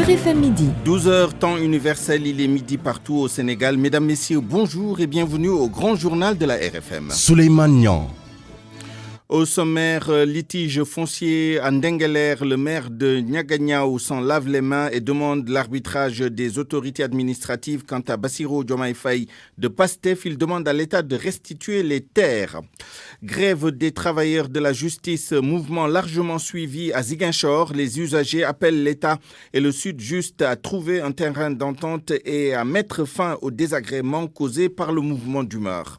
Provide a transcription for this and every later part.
RFM Midi. 12h, temps universel, il est midi partout au Sénégal. Mesdames, Messieurs, bonjour et bienvenue au grand journal de la RFM. Souleymane Niang. Au sommaire, litige foncier à Ndengeler, le maire de Niagagnaou s'en lave les mains et demande l'arbitrage des autorités administratives. Quant à Bassirou Diomaye Faye de PASTEF, il demande à l'État de restituer les terres. Grève des travailleurs de la justice, mouvement largement suivi à Ziguinchor. Les usagers appellent l'État et le Sud juste à trouver un terrain d'entente et à mettre fin aux désagréments causés par le mouvement d'humeur.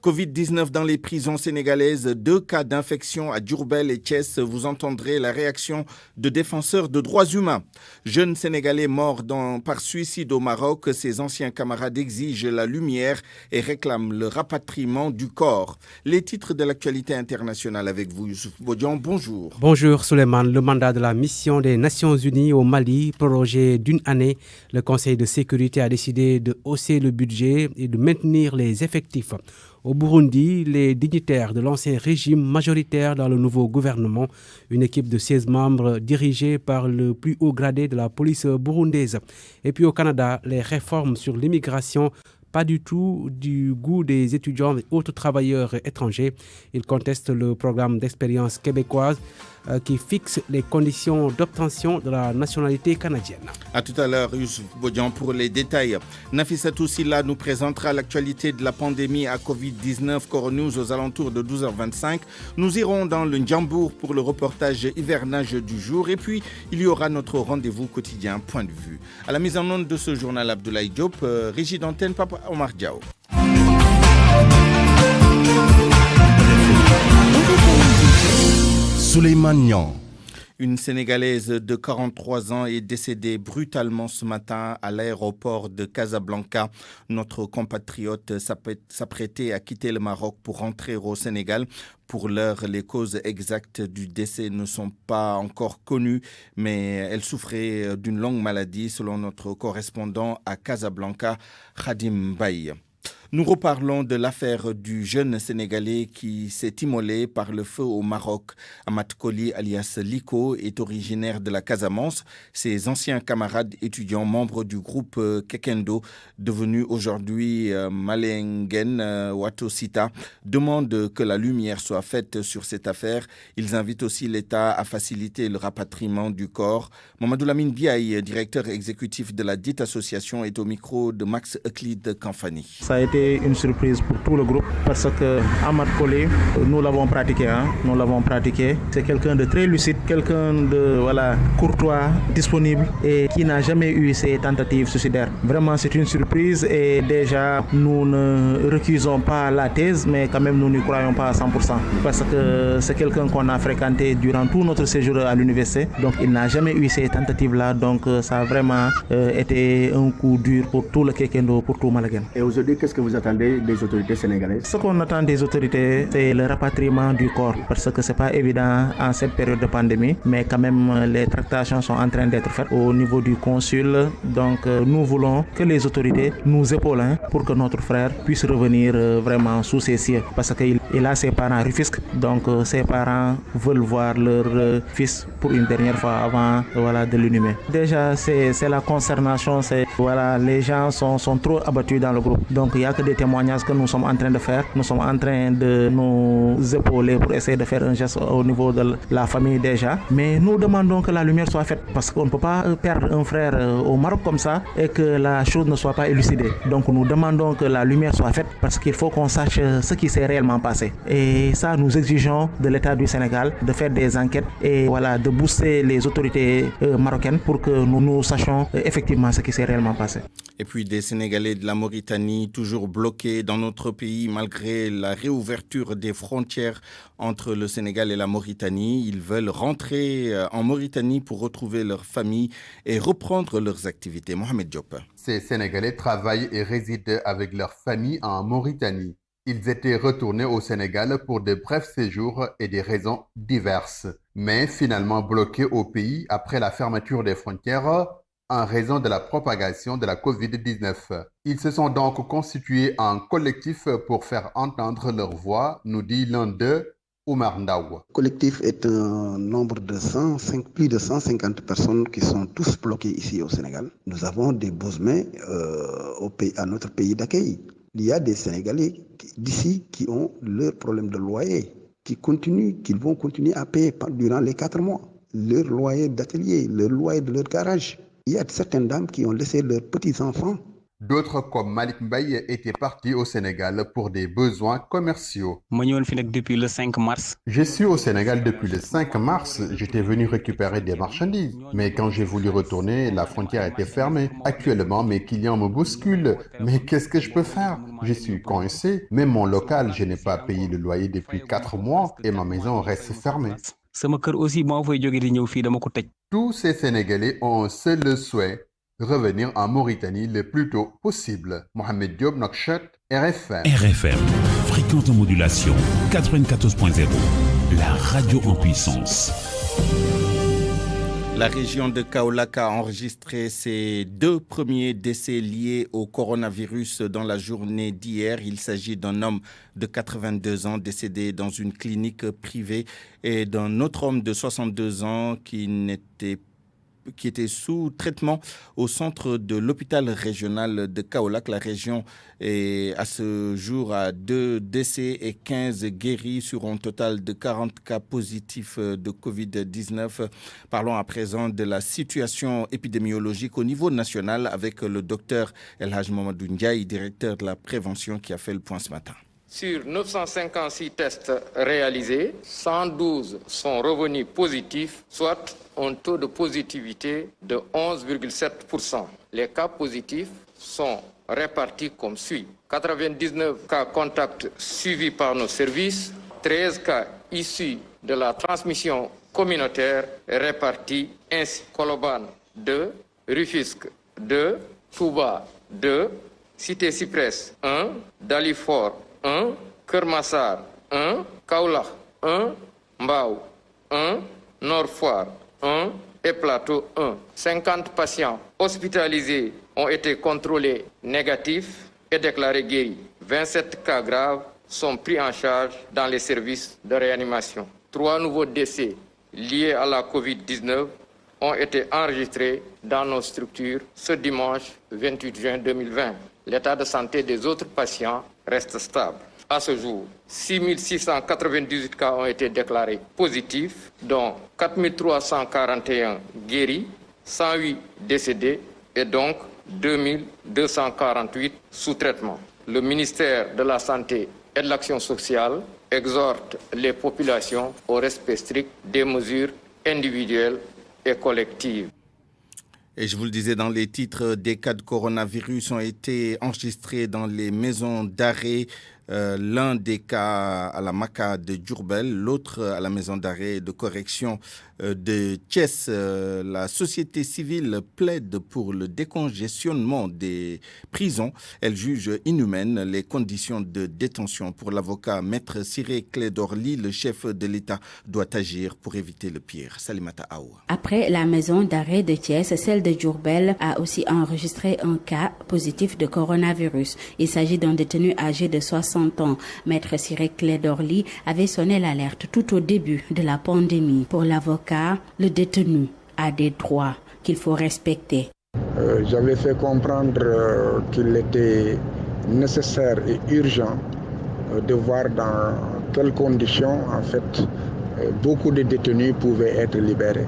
Covid-19 dans les prisons sénégalaises, 2 cas d'infection à Diourbel et Thiès. Vous entendrez la réaction de défenseurs de droits humains. Jeune Sénégalais mort par suicide au Maroc, ses anciens camarades exigent la lumière et réclament le rapatriement du corps. Les titres de l'actualité internationale avec vous, Youssouf Bodian, bonjour. Bonjour Souleymane. Le mandat de la mission des Nations Unies au Mali, prorogé d'une année, le Conseil de sécurité a décidé de hausser le budget et de maintenir les effectifs. Au Burundi, les dignitaires de l'ancien régime majoritaire dans le nouveau gouvernement, une équipe de 16 membres dirigée par le plus haut gradé de la police burundaise. Et puis au Canada, les réformes sur l'immigration, pas du tout du goût des étudiants et autres travailleurs étrangers. Ils contestent le programme d'expérience québécoise qui fixe les conditions d'obtention de la nationalité canadienne. A tout à l'heure, Youssouf Bodian, pour les détails. Nafissatou Silla nous présentera l'actualité de la pandémie à Covid-19 Coronews aux alentours de 12h25. Nous irons dans le Ndjambour pour le reportage hivernage du jour. Et puis, il y aura notre rendez-vous quotidien Point de vue. À la mise en onde de ce journal, Abdoulaye Diop, régie d'antenne, Papa Omar Diao. Souleymane Niang. Une Sénégalaise de 43 ans est décédée brutalement ce matin à l'aéroport de Casablanca. Notre compatriote s'apprêtait à quitter le Maroc pour rentrer au Sénégal. Pour l'heure, les causes exactes du décès ne sont pas encore connues, mais elle souffrait d'une longue maladie, selon notre correspondant à Casablanca, Khadim Baye. Nous reparlons de l'affaire du jeune Sénégalais qui s'est immolé par le feu au Maroc. Amat Koli, alias Liko, est originaire de la Casamance. Ses anciens camarades étudiants, membres du groupe Kekendo, devenu aujourd'hui Malengen Watosita, demandent que la lumière soit faite sur cette affaire. Ils invitent aussi l'État à faciliter le rapatriement du corps. Mamadou Lamine Biaye, directeur exécutif de la dite association, est au micro de Max Euclide Kamfani. Ça a été une surprise pour tout le groupe parce que Ahmad Collé, nous l'avons pratiqué. C'est quelqu'un de très lucide, quelqu'un de courtois, disponible et qui n'a jamais eu ces tentatives suicidaires. Vraiment, c'est une surprise et déjà, nous ne recusons pas la thèse, mais quand même, nous n'y croyons pas à 100% parce que c'est quelqu'un qu'on a fréquenté durant tout notre séjour à l'université. Donc, il n'a jamais eu ces tentatives-là. Donc, ça a vraiment été un coup dur pour tout le Kekendo, pour tout Malagan. Et aujourd'hui, qu'est-ce que vous attendez des autorités sénégalaises? Ce qu'on attend des autorités, c'est le rapatriement du corps parce que c'est pas évident en cette période de pandémie, mais quand même les tractations sont en train d'être faites au niveau du consul. Donc nous voulons que les autorités nous épaulent pour que notre frère puisse revenir vraiment sous ses cieux parce qu'il a ses parents à Rufisque, donc ses parents veulent voir leur fils pour une dernière fois avant de l'inhumer. Déjà c'est la consternation, les gens sont trop abattus dans le groupe. Donc il n'y a que des témoignages que nous sommes en train de faire. Nous sommes en train de nous épauler pour essayer de faire un geste au niveau de la famille déjà. Mais nous demandons que la lumière soit faite parce qu'on ne peut pas perdre un frère au Maroc comme ça et que la chose ne soit pas élucidée. Donc nous demandons que la lumière soit faite parce qu'il faut qu'on sache ce qui s'est réellement passé. Et ça, nous exigeons de l'État du Sénégal de faire des enquêtes et de booster les autorités marocaines pour que nous sachions effectivement ce qui s'est réellement passé. Et puis des Sénégalais de la Mauritanie, toujours bloqués dans notre pays malgré la réouverture des frontières entre le Sénégal et la Mauritanie. Ils veulent rentrer en Mauritanie pour retrouver leur famille et reprendre leurs activités. Mohamed Diop. Ces Sénégalais travaillent et résident avec leur famille en Mauritanie. Ils étaient retournés au Sénégal pour de brefs séjours et des raisons diverses, mais finalement bloqués au pays après la fermeture des frontières en raison de la propagation de la Covid-19. Ils se sont donc constitués en collectif pour faire entendre leur voix, nous dit l'un d'eux, Oumar Ndaw. Le collectif est un nombre de plus de 150 personnes qui sont tous bloquées ici au Sénégal. Nous avons des besoins à notre pays d'accueil. Il y a des Sénégalais d'ici qui ont leur problème de loyer, qui vont continuer à payer durant les 4 mois. Leur loyer d'atelier, leur loyer de leur garage. Il y a certaines dames qui ont laissé leurs petits-enfants. D'autres, comme Malik Mbaye, étaient partis au Sénégal pour des besoins commerciaux. Depuis le 5 mars. Je suis au Sénégal depuis le 5 mars. J'étais venu récupérer des marchandises. Mais quand j'ai voulu retourner, la frontière était fermée. Actuellement, mes clients me bousculent. Mais qu'est-ce que je peux faire? Je suis coincé. Même mon local, je n'ai pas payé le loyer depuis 4 mois et ma maison reste fermée. Tous ces Sénégalais ont un seul souhait: revenir en Mauritanie le plus tôt possible. Mohamed Diop, Nouakchott, RFM. RFM, fréquente modulation 94.0, la radio en puissance. La région de Kaolack a enregistré ses 2 premiers décès liés au coronavirus dans la journée d'hier. Il s'agit d'un homme de 82 ans décédé dans une clinique privée et d'un autre homme de 62 ans qui était sous traitement au centre de l'hôpital régional de Kaolack. La région est à ce jour à 2 décès et 15 guéris sur un total de 40 cas positifs de Covid-19. Parlons à présent de la situation épidémiologique au niveau national avec le docteur El Hadj Mamadou Ndiaye, directeur de la prévention, qui a fait le point ce matin. Sur 956 tests réalisés, 112 sont revenus positifs, soit un taux de positivité de 11,7%. Les cas positifs sont répartis comme suit: 99 cas contacts suivis par nos services, 13 cas issus de la transmission communautaire répartis ainsi: Colobane 2, Rufisque 2, Touba 2, Cité Cyprès 1, Dalifort 1, Keur Massar 1, Kaolack 1, Mbao 1, Nord Foire 1 et Plateau 1. 50 patients hospitalisés ont été contrôlés négatifs et déclarés guéris. 27 cas graves sont pris en charge dans les services de réanimation. 3 nouveaux décès liés à la Covid-19 ont été enregistrés dans nos structures ce dimanche 28 juin 2020. L'état de santé des autres patients reste stable. À ce jour, 6 698 cas ont été déclarés positifs, dont 4 341 guéris, 108 décédés et donc 2 248 sous traitement. Le ministère de la Santé et de l'Action sociale exhorte les populations au respect strict des mesures individuelles et collectives. Et je vous le disais dans les titres, des cas de coronavirus ont été enregistrés dans les maisons d'arrêt. L'un des cas à la Maka de Diourbel, l'autre à la maison d'arrêt de correction de Thiès. La société civile plaide pour le décongestionnement des prisons. Elle juge inhumaines les conditions de détention. Pour l'avocat Maître Ciré Clédorli, le chef de l'État doit agir pour éviter le pire. Salimata Aou. Après la maison d'arrêt de Thiès, celle de Diourbel a aussi enregistré un cas positif de coronavirus. Il s'agit d'un détenu âgé de 60 ans. Maître Ciré Clédorli avait sonné l'alerte tout au début de la pandémie. Pour l'avocat, le détenu a des droits qu'il faut respecter. J'avais fait comprendre qu'il était nécessaire et urgent de voir dans quelles conditions, en fait, beaucoup de détenus pouvaient être libérés.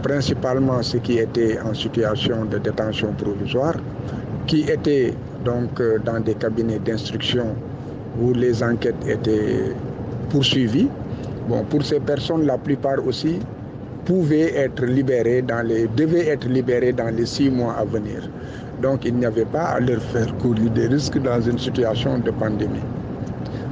Principalement ceux qui étaient en situation de détention provisoire, qui étaient donc dans des cabinets d'instruction où les enquêtes étaient poursuivies. Bon, pour ces personnes, la plupart aussi devaient être libérés dans les 6 mois à venir. Donc il n'y avait pas à leur faire courir des risques dans une situation de pandémie.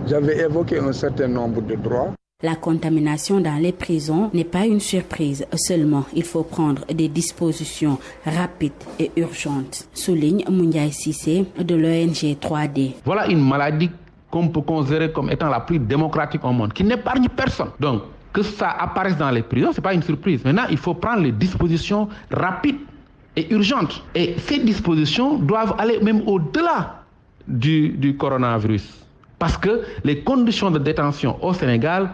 J'avais évoqué un certain nombre de droits. La contamination dans les prisons n'est pas une surprise. Seulement, il faut prendre des dispositions rapides et urgentes, souligne Moundiaï Sissé de l'ONG 3D. Voilà une maladie qu'on peut considérer comme étant la plus démocratique au monde, qui n'épargne personne. Donc, que ça apparaisse dans les prisons, ce n'est pas une surprise. Maintenant, il faut prendre les dispositions rapides et urgentes. Et ces dispositions doivent aller même au-delà du coronavirus. Parce que les conditions de détention au Sénégal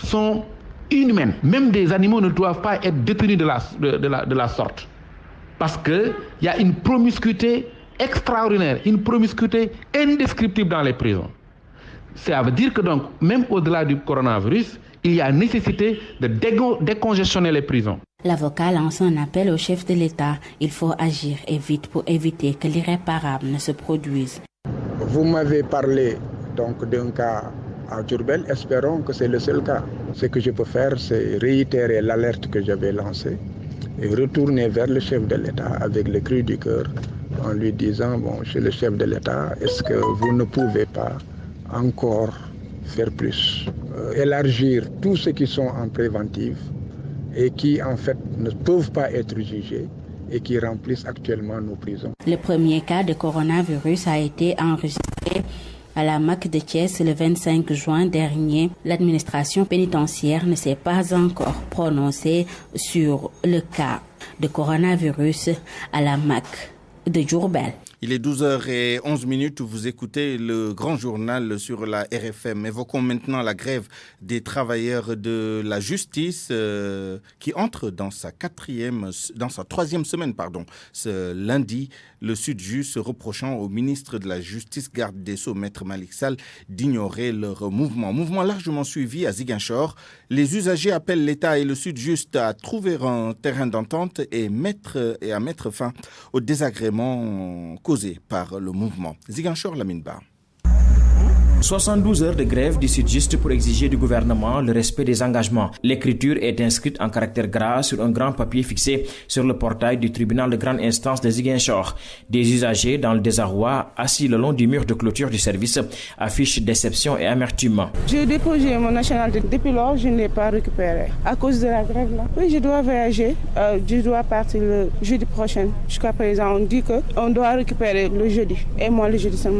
sont inhumaines. Même des animaux ne doivent pas être détenus de la sorte. Parce qu'il y a une promiscuité extraordinaire, une promiscuité indescriptible dans les prisons. Ça veut dire que donc, même au-delà du coronavirus, il y a nécessité de décongestionner les prisons. L'avocat lance un appel au chef de l'État. Il faut agir et vite pour éviter que l'irréparable ne se produise. Vous m'avez parlé donc d'un cas à Diourbel. Espérons que c'est le seul cas. Ce que je peux faire, c'est réitérer l'alerte que j'avais lancée et retourner vers le chef de l'État avec le cri du cœur en lui disant, chez le chef de l'État, est-ce que vous ne pouvez pas encore faire plus, élargir tous ceux qui sont en préventive et qui en fait ne peuvent pas être jugés et qui remplissent actuellement nos prisons. Le premier cas de coronavirus a été enregistré à la MAC de Thiès le 25 juin dernier. L'administration pénitentiaire ne s'est pas encore prononcée sur le cas de coronavirus à la MAC de Diourbel. Il est 12h11, vous écoutez le grand journal sur la RFM. Évoquons maintenant la grève des travailleurs de la justice qui entre dans sa troisième semaine, ce lundi. Le Sud-Just reprochant au ministre de la Justice, garde des Sceaux, Maître Malick Sall, d'ignorer leur mouvement. Mouvement largement suivi à Ziguinchor. Les usagers appellent l'État et le Sud-Just à trouver un terrain d'entente et à mettre fin au désagrément causé par le mouvement. Ziguinchor, Lamine Ba. 72 heures de grève du Sud-Just pour exiger du gouvernement le respect des engagements. L'écriture est inscrite en caractère gras sur un grand papier fixé sur le portail du tribunal de grande instance de Ziguinchor. Des usagers dans le désarroi, assis le long du mur de clôture du service, affichent déception et amertume. J'ai déposé mon nationalité. Depuis lors, je ne l'ai pas récupéré. À cause de la grève là. Oui, je dois voyager. Je dois partir le jeudi prochain. Jusqu'à présent, on dit qu'on doit récupérer le jeudi. Et moi, le jeudi, ça ne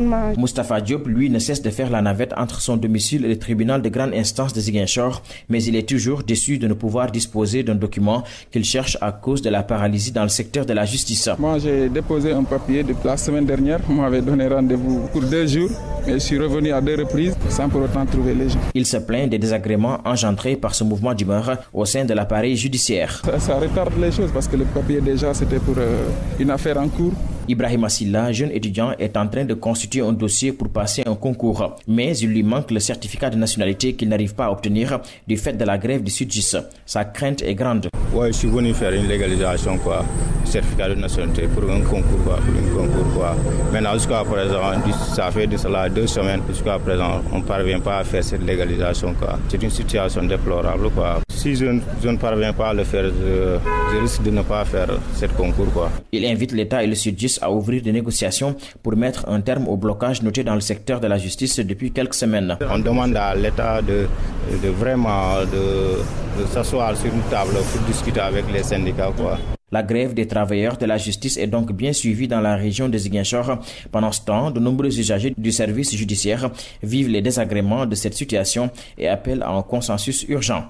m'arrange. Moustapha Diop, lui, ne cesse de faire la navette entre son domicile et le tribunal de grande instance de Ziguinchor, mais il est toujours déçu de ne pouvoir disposer d'un document qu'il cherche à cause de la paralysie dans le secteur de la justice. Moi, j'ai déposé un papier depuis la semaine dernière. On m'avait donné rendez-vous pour 2 jours, mais je suis revenu à 2 reprises sans pour autant trouver les gens. Il se plaint des désagréments engendrés par ce mouvement d'humeur au sein de l'appareil judiciaire. Ça retarde les choses parce que le papier déjà c'était pour une affaire en cours. Ibrahim Silla, jeune étudiant, est en train de constituer un dossier pour passer un concours. Mais il lui manque le certificat de nationalité qu'il n'arrive pas à obtenir du fait de la grève du Sud-Just. Sa crainte est grande. Ouais, je suis venu faire une légalisation, certificat de nationalité pour un concours, Maintenant, jusqu'à présent, ça fait de cela 2 semaines. Jusqu'à présent, on ne parvient pas à faire cette légalisation, C'est une situation déplorable, Si je ne parviens pas à le faire, je risque de ne pas faire ce concours, Il invite l'État et le Sud-Just à ouvrir des négociations pour mettre un terme au blocage noté dans le secteur de la justice depuis quelques semaines. On demande à l'État de s'asseoir sur une table pour discuter avec les syndicats, La grève des travailleurs de la justice est donc bien suivie dans la région de Ziguinchor. Pendant ce temps, de nombreux usagers du service judiciaire vivent les désagréments de cette situation et appellent à un consensus urgent.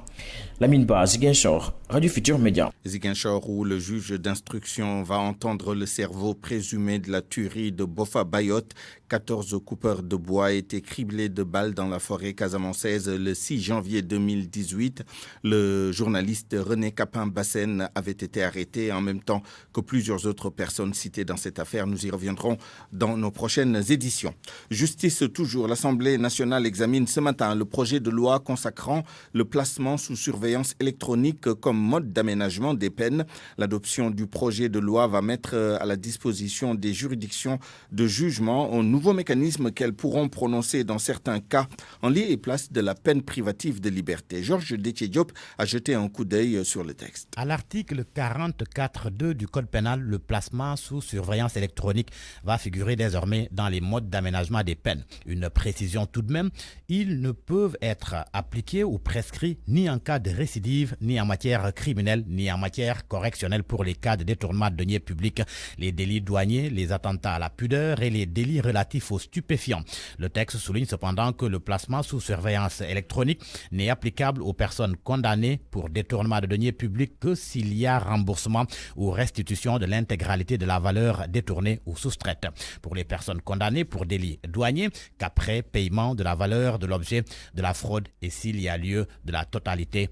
Lamine Ba, Ziguinchor, Radio Futur Média. Ziguinchor, où le juge d'instruction va entendre le cerveau présumé de la tuerie de Bofa Bayotte. 14 coupeurs de bois étaient criblés de balles dans la forêt casamançaise le 6 janvier 2018. Le journaliste René Capin-Bassène avait été arrêté en même temps que plusieurs autres personnes citées dans cette affaire. Nous y reviendrons dans nos prochaines éditions. Justice toujours, l'Assemblée nationale examine ce matin le projet de loi consacrant le placement sous surveillance électronique comme mode d'aménagement des peines. L'adoption du projet de loi va mettre à la disposition des juridictions de jugement un nouveau mécanisme qu'elles pourront prononcer dans certains cas en lieu et place de la peine privative de liberté. Georges Détié-Diop a jeté un coup d'œil sur le texte. À l'article 44.2 du Code pénal, le placement sous surveillance électronique va figurer désormais dans les modes d'aménagement des peines. Une précision tout de même, ils ne peuvent être appliqués ou prescrits ni en cas de récidive ni en matière matière criminelle ni en matière correctionnelle pour les cas de détournement de deniers publics, les délits douaniers, les attentats à la pudeur et les délits relatifs aux stupéfiants. Le texte souligne cependant que le placement sous surveillance électronique n'est applicable aux personnes condamnées pour détournement de deniers publics que s'il y a remboursement ou restitution de l'intégralité de la valeur détournée ou soustraite. Pour les personnes condamnées pour délits douaniers, qu'après paiement de la valeur de l'objet de la fraude et s'il y a lieu de la totalité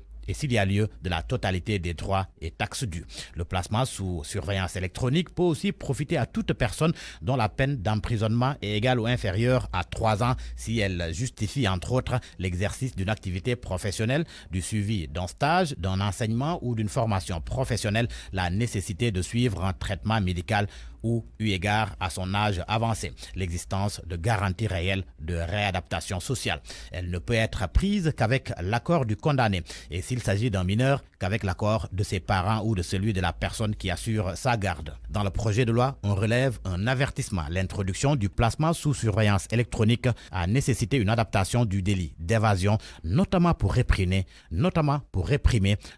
des droits et taxes dus. Le placement sous surveillance électronique peut aussi profiter à toute personne dont la peine d'emprisonnement est égale ou inférieure à 3 ans si elle justifie entre autres l'exercice d'une activité professionnelle, du suivi d'un stage, d'un enseignement ou d'une formation professionnelle, la nécessité de suivre un traitement médical ou eu égard à son âge avancé, l'existence de garanties réelles de réadaptation sociale. Elle ne peut être prise qu'avec l'accord du condamné et s'il s'agit d'un mineur, qu'avec l'accord de ses parents ou de celui de la personne qui assure sa garde. Dans le projet de loi, on relève un avertissement. L'introduction du placement sous surveillance électronique a nécessité une adaptation du délit d'évasion, notamment pour réprimer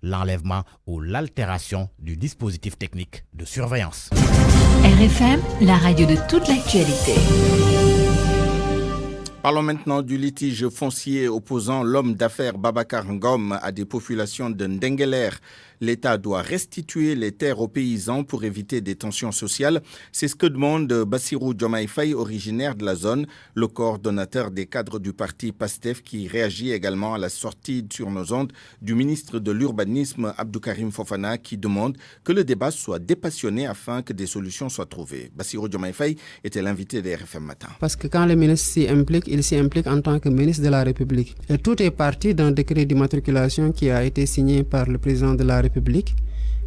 l'enlèvement ou l'altération du dispositif technique de surveillance. RFM, la radio de toute l'actualité. Parlons maintenant du litige foncier opposant l'homme d'affaires Babacar Ngom à des populations de Ndengler. L'État doit restituer les terres aux paysans pour éviter des tensions sociales. C'est ce que demande Bassirou Diomaye Faye, originaire de la zone, le coordonnateur des cadres du parti PASTEF, qui réagit également à la sortie sur nos ondes du ministre de l'Urbanisme, Abdou Karim Fofana, qui demande que le débat soit dépassionné afin que des solutions soient trouvées. Bassirou Diomaye Faye était l'invité des RFM Matin. Parce que quand le ministre s'y implique, il s'y implique en tant que ministre de la République. Et tout est parti d'un décret d'immatriculation qui a été signé par le président de la République.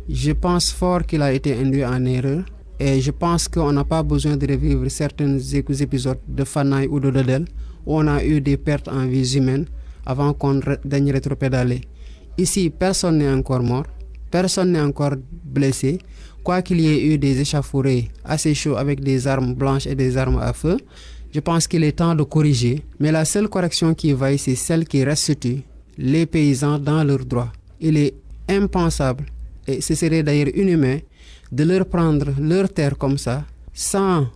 Je pense fort qu'il a été induit en erreur et je pense qu'on n'a pas besoin de revivre certains épisodes de Fanaï ou de Dodel où on a eu des pertes en vies humaines avant qu'on daigne rétropédaler. Ici, personne n'est encore mort, personne n'est encore blessé. Quoi qu'il y ait eu des échauffourées assez chauds avec des armes blanches et des armes à feu, je pense qu'il est temps de corriger. Mais la seule correction qui vaille, c'est celle qui restitue les paysans dans leurs droits. Il est impensable, et ce serait d'ailleurs inhumain, de leur prendre leurs terres comme ça, sans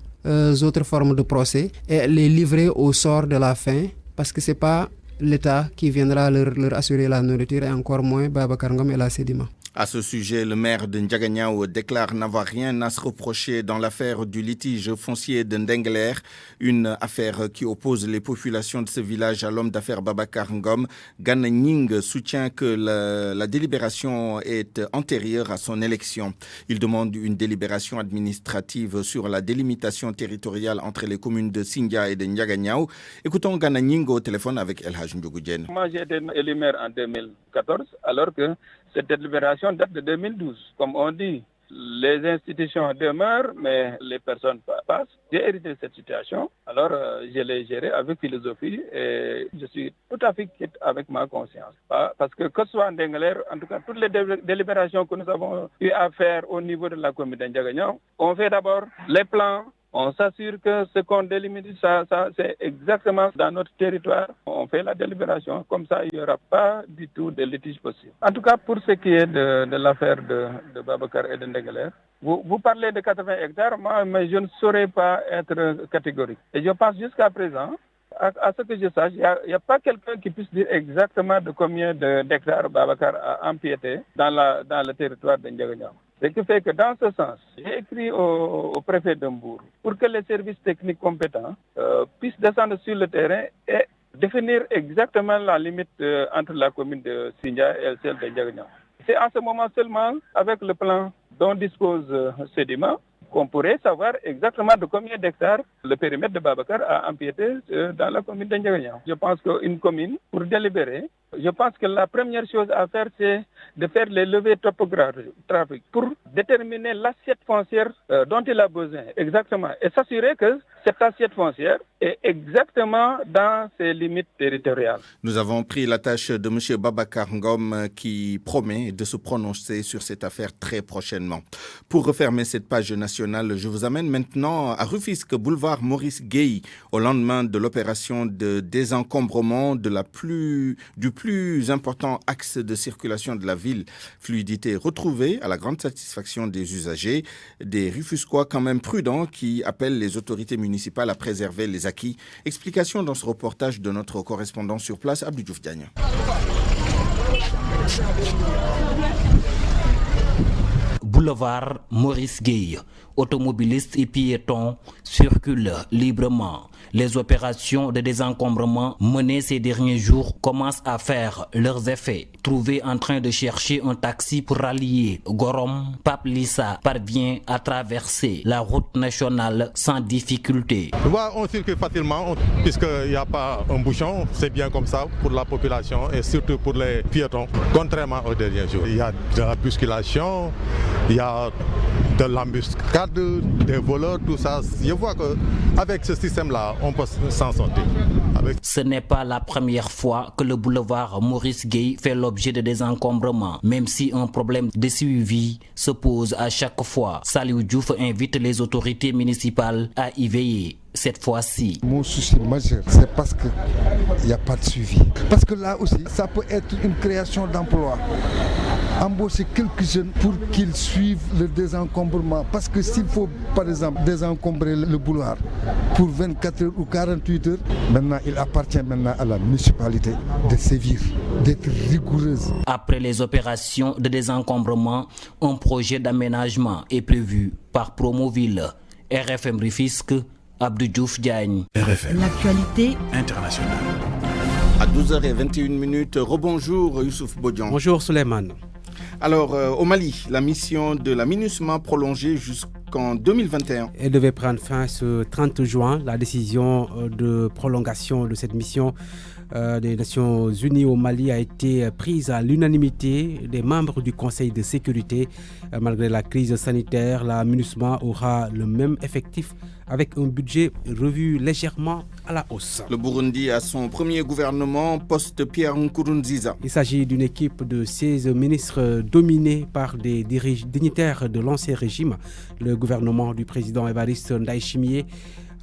autres formes de procès, et les livrer au sort de la faim, parce que ce n'est pas l'État qui viendra leur assurer la nourriture, et encore moins Babacar Ngom et la Sédima. À ce sujet, le maire de Ndiaganiao déclare n'avoir rien à se reprocher dans l'affaire du litige foncier de Ndengler, une affaire qui oppose les populations de ce village à l'homme d'affaires Babacar Ngom. Gana Nying soutient que la délibération est antérieure à son élection. Il demande une délibération administrative sur la délimitation territoriale entre les communes de Sindia et de Ndiaganiao. Écoutons Gana Nying au téléphone avec El Haj Ndougoudjen. Moi, j'ai été élu maire en 2014, alors que cette délibération date de 2012. Comme on dit, les institutions demeurent, mais les personnes passent. J'ai hérité de cette situation, alors je l'ai gérée avec philosophie et je suis tout à fait quitte avec ma conscience. Parce que ce soit en Ndengler, en tout cas, toutes les délibérations que nous avons eu à faire au niveau de la commune de Ndiaganiao, on fait d'abord les plans. On s'assure que ce qu'on délimite, ça c'est exactement dans notre territoire. On fait la délibération. Comme ça, il n'y aura pas du tout de litige possible. En tout cas, pour ce qui est de l'affaire de Babacar et de Ndengler, vous parlez de 80 hectares, mais je ne saurais pas être catégorique. Et je pense jusqu'à présent, à ce que je sache, il n'y a pas quelqu'un qui puisse dire exactement de combien d'hectares Babacar a empiété dans le territoire de Ndiaganiao. Ce qui fait que dans ce sens, j'ai écrit au préfet de Mbour pour que les services techniques compétents puissent descendre sur le terrain et définir exactement la limite entre la commune de Sindia et celle de Ndiaganiao. C'est en ce moment seulement, avec le plan dont dispose Sédima, qu'on pourrait savoir exactement de combien d'hectares le périmètre de Babacar a empiété dans la commune de Ndiaganiao. Je pense qu'une commune, pour délibérer, je pense que la première chose à faire, c'est de faire les levées topographiques pour déterminer l'assiette foncière dont il a besoin exactement et s'assurer que cette assiette foncière est exactement dans ses limites territoriales. Nous avons pris la tâche de M. Babacar Ngom qui promet de se prononcer sur cette affaire très prochainement. Pour refermer cette page nationale, je vous amène maintenant à Rufisque, boulevard Maurice Gueye, au lendemain de l'opération de désencombrement du plus important axe de circulation de la ville. Fluidité retrouvée à la grande satisfaction des usagers, des Rufisquois quand même prudents qui appellent les autorités municipales à préserver les acquis. Explication dans ce reportage de notre correspondant sur place, Abdou Diouf Diagne. Boulevard Maurice Gueye, automobilistes et piétons circulent librement. Les opérations de désencombrement menées ces derniers jours commencent à faire leurs effets. Trouvé en train de chercher un taxi pour rallier Gorom, Pape Lissa parvient à traverser la route nationale sans difficulté. On circule facilement puisqu'il n'y a pas un bouchon. C'est bien comme ça pour la population et surtout pour les piétons, contrairement aux derniers jours. Il y a de la bousculation, il y a de l'embuscade, des voleurs, tout ça. Je vois qu'avec ce système-là, on peut s'en sortir. Ce n'est pas la première fois que le boulevard Maurice Gueye fait l'objet de désencombrement, même si un problème de suivi se pose à chaque fois. Saliou Diouf invite les autorités municipales à y veiller. Cette fois-ci. Mon souci majeur, c'est parce qu'il n'y a pas de suivi. Parce que là aussi, ça peut être une création d'emplois. Embaucher quelques jeunes pour qu'ils suivent le désencombrement. Parce que s'il faut, par exemple, désencombrer le boulevard pour 24 heures ou 48 heures, maintenant, il appartient à la municipalité de sévir, d'être rigoureuse. Après les opérations de désencombrement, un projet d'aménagement est prévu par Promoville. RFM Rufisque, Abdou Diouf Diagne. RFM. L'actualité internationale. À 12h21, rebonjour Youssouf Bodian. Bonjour Suleiman. Alors, au Mali, la mission de la MINUSMA prolongée jusqu'en 2021. Elle devait prendre fin ce 30 juin. La décision de prolongation de cette mission des Nations Unies au Mali a été prise à l'unanimité des membres du Conseil de sécurité. Malgré la crise sanitaire, la MINUSMA aura le même effectif avec un budget revu légèrement à la hausse. Le Burundi a son premier gouvernement post-Pierre Nkurunziza. Il s'agit d'une équipe de 16 ministres dominés par des dignitaires de l'ancien régime. Le gouvernement du président Évariste Ndayishimiye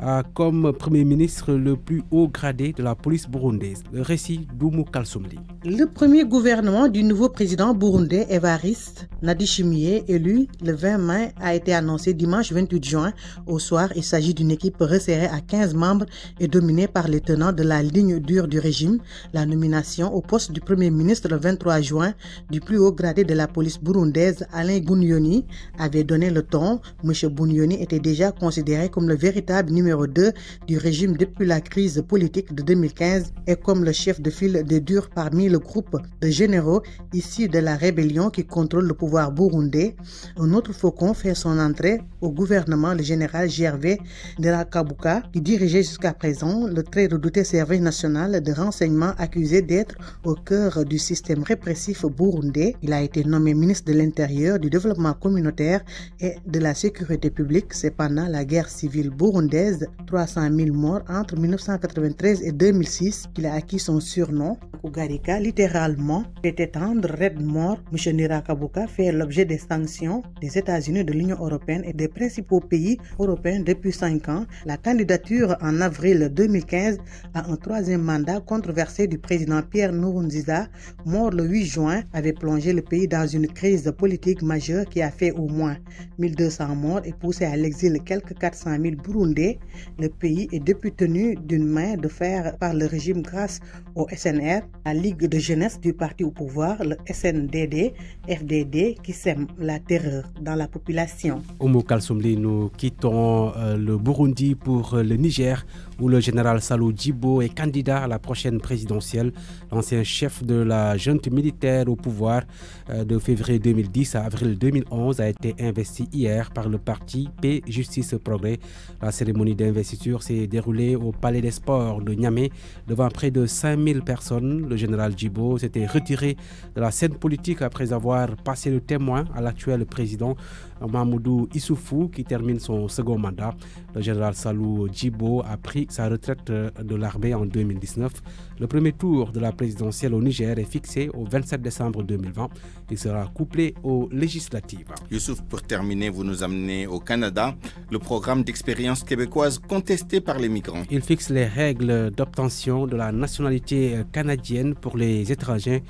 a comme Premier ministre le plus haut gradé de la police burundaise. Le récit d'Oumou Kalsoumli. Le premier gouvernement du nouveau président burundais Évariste Ndayishimiye, élu le 20 mai, a été annoncé dimanche 28 juin au soir. Il s'agit d'une équipe resserrée à 15 membres et dominée par les tenants de la ligne dure du régime. La nomination au poste du Premier ministre le 23 juin du plus haut gradé de la police burundaise, Alain Bunyoni, avait donné le ton. M. Bunyoni était déjà considéré comme le véritable numéro 2 du régime depuis la crise politique de 2015 et comme le chef de file des durs parmi le groupe de généraux issus de la rébellion qui contrôle le pouvoir burundais. Un autre faucon fait son entrée au gouvernement, le général Gervais Ndirakobuka, qui dirigeait jusqu'à présent le très redouté service national de renseignement accusé d'être au cœur du système répressif burundais. Il a été nommé ministre de l'Intérieur, du Développement communautaire et de la Sécurité publique. C'est pendant la guerre civile burundaise, 300 000 morts entre 1993 et 2006 qu'il a acquis son surnom. Ougarika, littéralement, fait étendre Red Mort. M. Ndirakobuka fait l'objet des sanctions des États-Unis, de l'Union européenne et des principaux pays européens depuis 5 ans. La candidature en avril 2015 à un troisième mandat controversé du président Pierre Nkurunziza, mort le 8 juin, avait plongé le pays dans une crise politique majeure qui a fait au moins 1200 morts et poussé à l'exil quelques 400 000 Burundais. Le pays est depuis tenu d'une main de fer par le régime grâce au SNR, la Ligue de jeunesse du parti au pouvoir, le SNDD, FDD, qui sème la terreur dans la population. Oumou Kalsoumli, nous quittons le Burundi pour le Niger, où le général Salou Djibo est candidat à la prochaine présidentielle. L'ancien chef de la junte militaire au pouvoir de février 2010 à avril 2011 a été investi hier par le parti Paix, Justice, Progrès. La cérémonie d'investiture s'est déroulée au Palais des Sports de Niamey devant près de 5000 personnes. Le général Djibo s'était retiré de la scène politique après avoir passé le témoin à l'actuel président Mahamadou Issoufou qui termine son second mandat. Le général Salou Djibo a pris sa retraite de l'armée en 2019. Le premier tour de la présidentielle au Niger est fixé au 27 décembre 2020. Il sera couplé aux législatives. Youssouf, pour terminer, terminé, vous nous amenez au Canada. Le programme d'expérience québécoise contesté par les migrants. Il fixe les règles d'obtention de la nationalité canadienne pour les étrangers.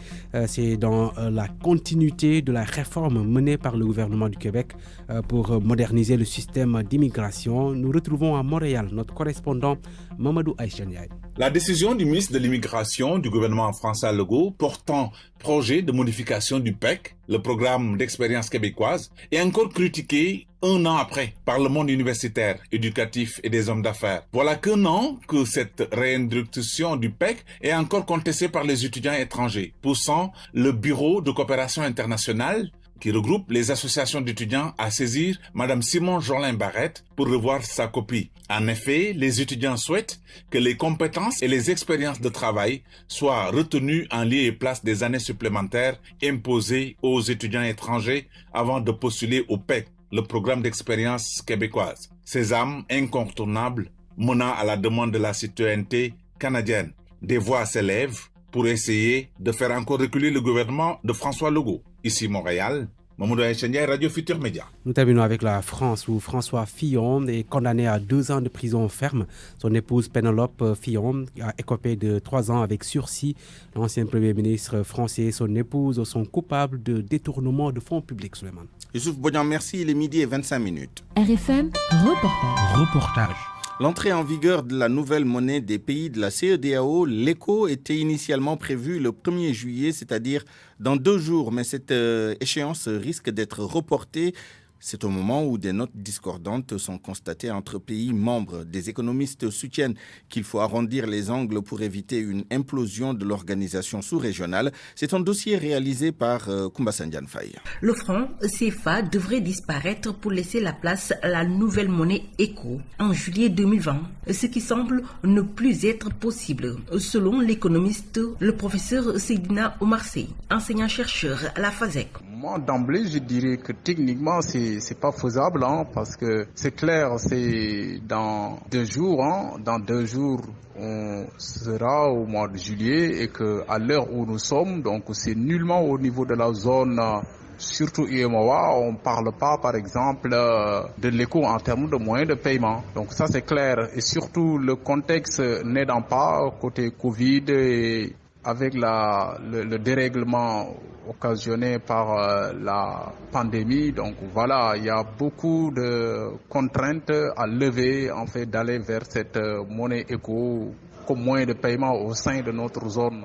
C'est dans la continuité de la réforme menée par le gouvernement du Québec pour moderniser le système d'immigration. Nous retrouvons à Montréal notre correspondant Mamadou Aïchaniaï. La décision du ministre de l'Immigration du gouvernement François Legault portant projet de modification du PEC, le programme d'expérience québécoise, est encore critiquée un an après par le monde universitaire, éducatif et des hommes d'affaires. Voilà qu'un an que cette réintroduction du PEC est encore contestée par les étudiants étrangers, poussant le Bureau de coopération internationale qui regroupe les associations d'étudiants à saisir Mme Simon Jolin Barrette pour revoir sa copie. En effet, les étudiants souhaitent que les compétences et les expériences de travail soient retenues en lieu et place des années supplémentaires imposées aux étudiants étrangers avant de postuler au PEC, le programme d'expérience québécoise. Sésame incontournable menant à la demande de la citoyenneté canadienne. Des voix s'élèvent pour essayer de faire encore reculer le gouvernement de François Legault. Ici Montréal, Mamadou Aïchaniaï, Radio Futur Média. Nous terminons avec la France où François Fillon est condamné à 2 ans de prison ferme. Son épouse Pénélope Fillon a écopé de 3 ans avec sursis. L'ancien Premier ministre français et son épouse sont coupables de détournement de fonds publics. Suleiman. Youssouf Bodian, merci. Il est midi et 25 minutes. RFM, reportage. L'entrée en vigueur de la nouvelle monnaie des pays de la CEDEAO, l'ECO, était initialement prévue le 1er juillet, c'est-à-dire dans 2 jours. Mais cette échéance risque d'être reportée. C'est au moment où des notes discordantes sont constatées entre pays membres. Des économistes soutiennent qu'il faut arrondir les angles pour éviter une implosion de l'organisation sous-régionale. C'est un dossier réalisé par Koumba Sandiane Faye. Le franc CFA devrait disparaître pour laisser la place à la nouvelle monnaie ECO en juillet 2020, ce qui semble ne plus être possible, selon l'économiste, le professeur Seydina Oumarsey, enseignant-chercheur à la FASEC. Moi, d'emblée, je dirais que techniquement, c'est pas faisable, parce que c'est clair, c'est dans 2 jours, dans 2 jours, on sera au mois de juillet et que à l'heure où nous sommes, donc c'est nullement au niveau de la zone, surtout UEMOA, on ne parle pas, par exemple, de l'éco en termes de moyens de paiement. Donc ça, c'est clair. Et surtout, le contexte n'aidant pas côté Covid et avec le dérèglement occasionné par la pandémie. Donc voilà, il y a beaucoup de contraintes à lever, en fait, d'aller vers cette monnaie éco comme moyen de paiement au sein de notre zone.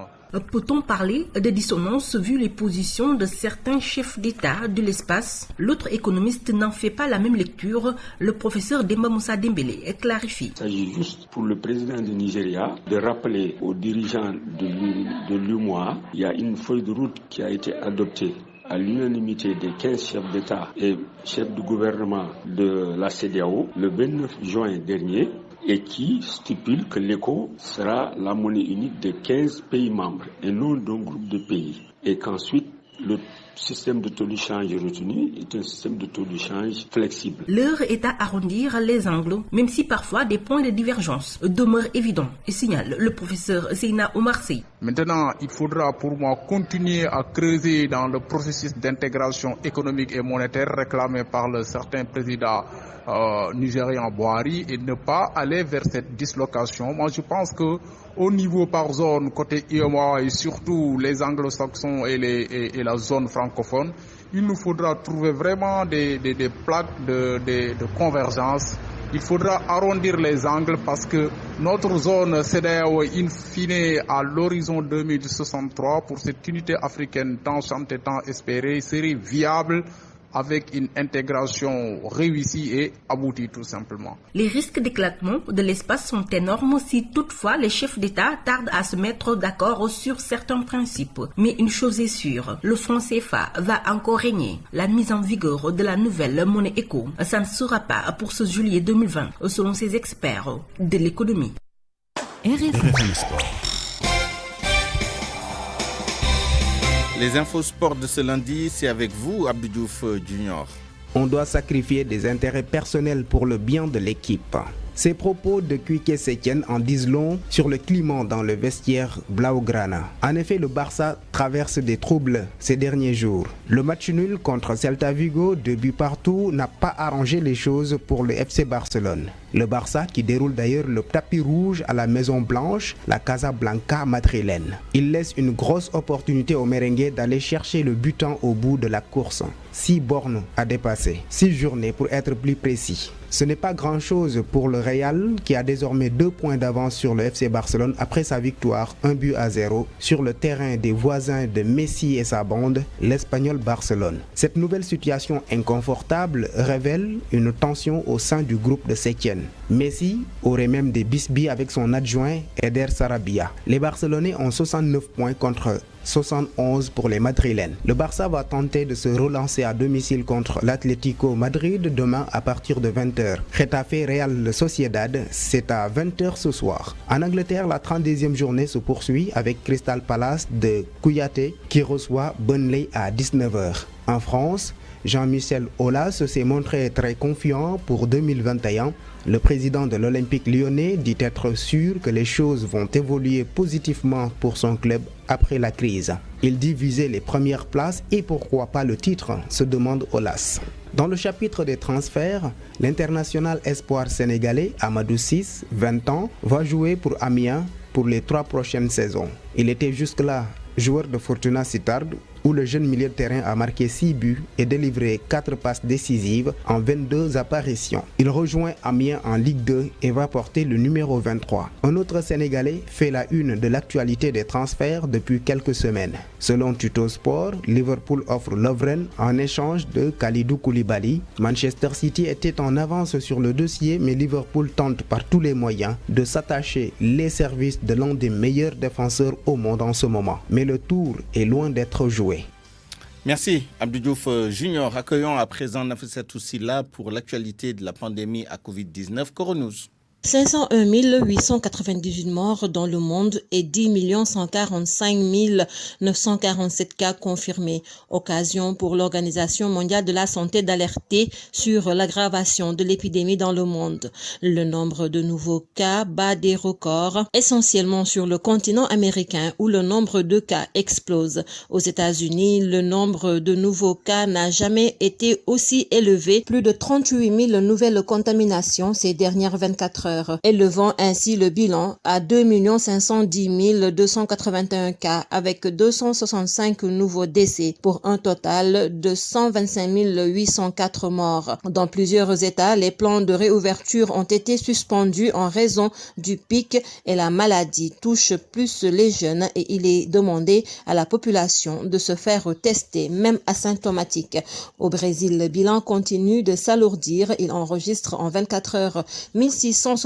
Peut-on parler de dissonance vu les positions de certains chefs d'État de l'espace? L'autre économiste n'en fait pas la même lecture. Le professeur Demba Moussa Dembélé clarifie. Il s'agit juste pour le président du Nigeria de rappeler aux dirigeants de l'UMOA, il y a une feuille de route qui a été adoptée à l'unanimité des 15 chefs d'État et chefs de gouvernement de la CEDEAO le 29 juin dernier, et qui stipule que l'ECO sera la monnaie unique de 15 pays membres et non d'un groupe de pays. Et qu'ensuite, le système de taux de change retenu est un système de taux de change flexible. L'heure est à arrondir les angles, même si parfois des points de divergence demeurent évidents, et signale le professeur Seydina Oumarsey. Maintenant, il faudra pour moi continuer à creuser dans le processus d'intégration économique et monétaire réclamé par le certain président nigérian Buhari et ne pas aller vers cette dislocation. Moi, je pense que au niveau par zone, côté IOMA et surtout les anglo-saxons et la zone francophone, il nous faudra trouver vraiment des plaques de convergence. Il faudra arrondir les angles parce que notre zone CEDEAO, in fine, à l'horizon 2063, pour cette unité africaine tant chantée, tant espérée, serait viable avec une intégration réussie et aboutie tout simplement. Les risques d'éclatement de l'espace sont énormes si toutefois les chefs d'État tardent à se mettre d'accord sur certains principes. Mais une chose est sûre, le franc CFA va encore régner. La mise en vigueur de la nouvelle monnaie ECO, ça ne sera pas pour ce juillet 2020, selon ces experts de l'économie. RFM Sport. Les infos sport de ce lundi, c'est avec vous, Abdou Diouf Junior. On doit sacrifier des intérêts personnels pour le bien de l'équipe. Ces propos de Quique Sétienne en disent long sur le climat dans le vestiaire blaugrana. En effet, le Barça traverse des troubles ces derniers jours. Le match nul contre Celta Vigo, 2 buts partout, n'a pas arrangé les choses pour le FC Barcelone. Le Barça qui déroule d'ailleurs le tapis rouge à la Maison Blanche, la Casablanca madrilène. Il laisse une grosse opportunité aux merengues d'aller chercher le butin au bout de la course. 6 bornes à dépasser, 6 journées pour être plus précis. Ce n'est pas grand-chose pour le Real qui a désormais 2 points d'avance sur le FC Barcelone après sa victoire 1-0 sur le terrain des voisins de Messi et sa bande, l'Espagnol Barcelone. Cette nouvelle situation inconfortable révèle une tension au sein du groupe de Sétienne. Messi aurait même des bisbilles avec son adjoint Eder Sarabia. Les Barcelonais ont 69 points contre 71 pour les Madrilènes. Le Barça va tenter de se relancer à domicile contre l'Atlético Madrid demain à partir de 20h. Getafe Real Sociedad, c'est à 20h ce soir. En Angleterre, la 32e journée se poursuit avec Crystal Palace de Kouyaté qui reçoit Burnley à 19h. En France, Jean-Michel Aulas s'est montré très confiant pour 2021. Le président de l'Olympique lyonnais dit être sûr que les choses vont évoluer positivement pour son club après la crise. Il dit viser les premières places et pourquoi pas le titre, se demande Aulas. Dans le chapitre des transferts, l'international espoir sénégalais Amadou Ciss, 20 ans, va jouer pour Amiens pour les 3 prochaines saisons. Il était jusque-là joueur de Fortuna Sittard, où le jeune milieu de terrain a marqué 6 buts et délivré 4 passes décisives en 22 apparitions. Il rejoint Amiens en Ligue 2 et va porter le numéro 23. Un autre Sénégalais fait la une de l'actualité des transferts depuis quelques semaines. Selon Tuttosport, Liverpool offre Lovren en échange de Kalidou Koulibaly. Manchester City était en avance sur le dossier, mais Liverpool tente par tous les moyens de s'attacher les services de l'un des meilleurs défenseurs au monde en ce moment. Mais le tour est loin d'être joué. Merci Abdou Diouf Junior. Accueillons à présent Nafissa Toussila pour l'actualité de la pandémie à Covid-19. Coronews. 501 898 morts dans le monde et 10 145 947 cas confirmés. Occasion pour l'Organisation mondiale de la santé d'alerter sur l'aggravation de l'épidémie dans le monde. Le nombre de nouveaux cas bat des records, essentiellement sur le continent américain où le nombre de cas explose. Aux États-Unis, le nombre de nouveaux cas n'a jamais été aussi élevé. Plus de 38 000 nouvelles contaminations ces dernières 24 heures. Élevant ainsi le bilan à 2 510 281 cas avec 265 nouveaux décès pour un total de 125 804 morts. Dans plusieurs États, les plans de réouverture ont été suspendus en raison du pic et la maladie touche plus les jeunes et il est demandé à la population de se faire tester, même asymptomatique. Au Brésil, le bilan continue de s'alourdir. Il enregistre en 24 heures 1661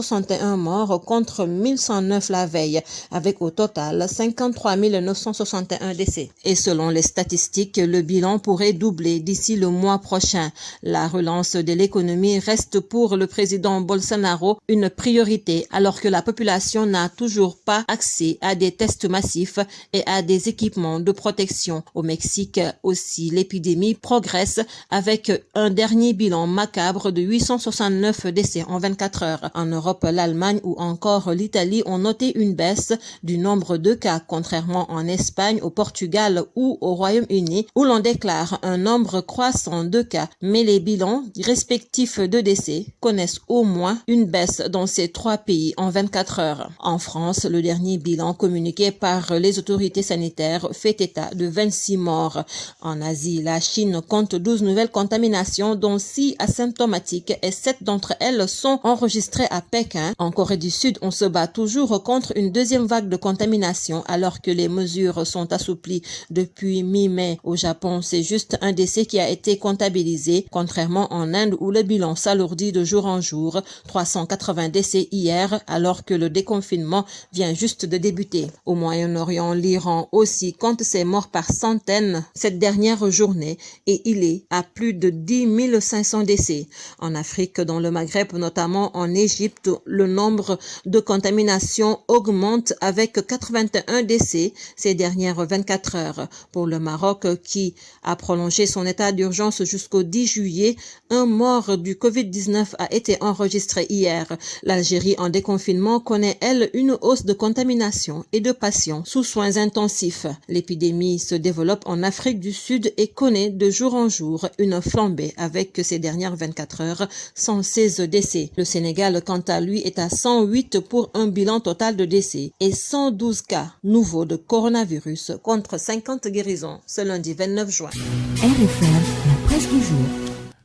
morts contre 1109 la veille, avec au total 53 961 décès. Et selon les statistiques, le bilan pourrait doubler d'ici le mois prochain. La relance de l'économie reste pour le président Bolsonaro une priorité, alors que la population n'a toujours pas accès à des tests massifs et à des équipements de protection. Au Mexique aussi, l'épidémie progresse avec un dernier bilan macabre de 869 décès en 24 heures. En Europe, l'Allemagne ou encore l'Italie ont noté une baisse du nombre de cas, contrairement en Espagne, au Portugal ou au Royaume-Uni, où l'on déclare un nombre croissant de cas, mais les bilans respectifs de décès connaissent au moins une baisse dans ces 3 pays en 24 heures. En France, le dernier bilan communiqué par les autorités sanitaires fait état de 26 morts. En Asie, la Chine compte 12 nouvelles contaminations, dont 6 asymptomatiques et 7 d'entre elles sont enregistrées à Pékin. En Corée du Sud, on se bat toujours contre une deuxième vague de contamination alors que les mesures sont assouplies depuis mi-mai. Au Japon, c'est juste un décès qui a été comptabilisé, contrairement en Inde où le bilan s'alourdit de jour en jour. 380 décès hier alors que le déconfinement vient juste de débuter. Au Moyen-Orient, l'Iran aussi compte ses morts par centaines cette dernière journée et il est à plus de 10 500 décès. En Afrique, dans le Maghreb, notamment en Égypte, Égypte, le nombre de contaminations augmente avec 81 décès ces dernières 24 heures. Pour le Maroc, qui a prolongé son état d'urgence jusqu'au 10 juillet, un mort du Covid-19 a été enregistré hier. L'Algérie en déconfinement connaît, elle, une hausse de contamination et de patients sous soins intensifs. L'épidémie se développe en Afrique du Sud et connaît de jour en jour une flambée avec ces dernières 24 heures 116 décès. Le Sénégal, quant à lui, est à 108 pour un bilan total de décès et 112 cas nouveaux de coronavirus contre 50 guérisons ce lundi 29 juin. RFM, la presse du jour.